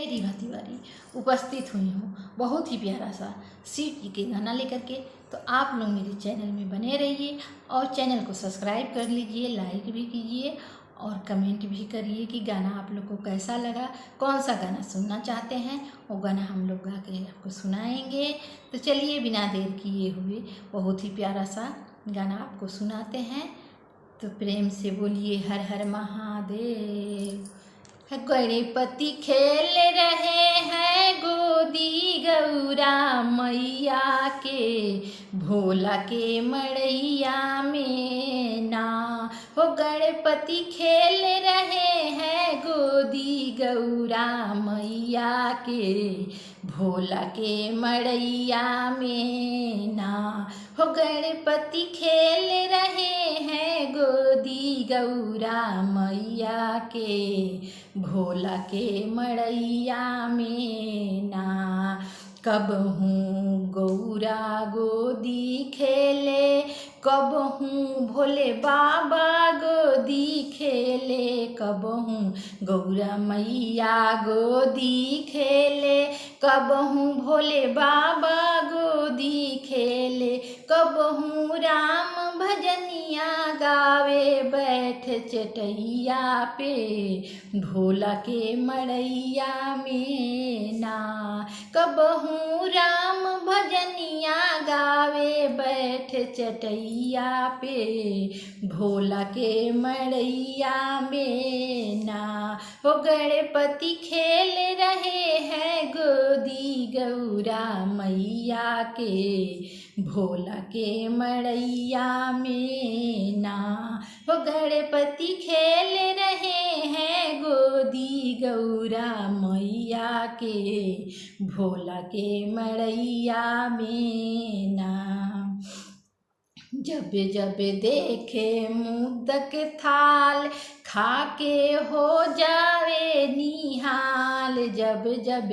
मैं रीवा तिवारी उपस्थित हुई हूँ बहुत ही प्यारा सा शिव जी के गाना लेकर के। तो आप लोग मेरे चैनल में बने रहिए और चैनल को सब्सक्राइब कर लीजिए, लाइक भी कीजिए और कमेंट भी करिए कि गाना आप लोग को कैसा लगा, कौन सा गाना सुनना चाहते हैं वो गाना हम लोग गा के आपको सुनाएंगे। तो चलिए बिना देर किए हुए बहुत ही प्यारा सा गाना आपको सुनाते हैं। तो प्रेम से बोलिए हर हर महादेव। गणपति खेल रहे हैं गोदी गौरा मैया के, भोला के मड़ैया में ना हो। गणपति खेल रहे हैं गोदी गौरा मैया के, भोला के मड़ैया में ना हो। गणपति खेल रहे हैं गोदी गौरा मैया के, भोला के मड़ैया में ना। कबहूँ गौरा गोदी खेले, कबहूँ भोले बाबा गोदी खेले, कबहूँ गौरा मैया गोदी खेले, कबहूँ भोले बाबा गोदी खेले, कबहूँ राम भजनिया गावे बैठ चटैया पे, भोला के मड़ैया में ना। कबहूँ राम भजनिया गावे बैठ चटैया पे, भोला के मड़ैया में ना हो। गणपति खेल रहे हैं गोदी गौरा मैया के, भोला के मड़ैया में ना हो। गणपति खेल रहे हैं गोदी गौरा मैया के, भोला के मड़ैया में ना। जब जब देखे मुद्दक थाल, खाके हो जावे निहाल। जब जब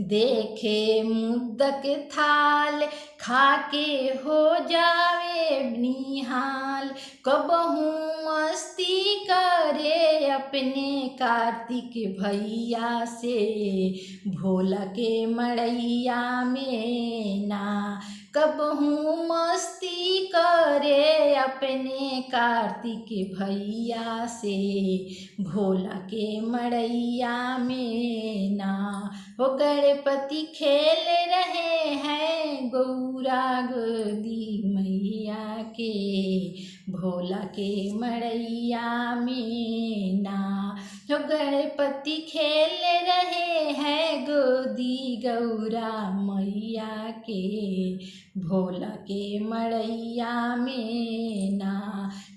देखे मुद्दक थाल, खाके हो जावे निहाल। कबहूँ मस्ती करे अपने कार्तिक भैया से, भोला के मड़ैया में ना। कबहूँ मस्ती करे अपने कार्तिक भैया से, भोला के मड़ैया में ना हो। गणपति खेल रहे हैं गौरा गोदी मैया के, भोला के मड़ैया में ना हो। गणपति खेल रहे हैं गोदी गौरा मैया के, भोला के मड़ैया में ना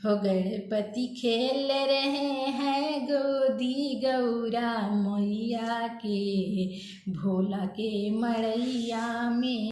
हो। गणपति खेल रहे हैं गोदी गौरा मैया के, भोला के मड़ैया में।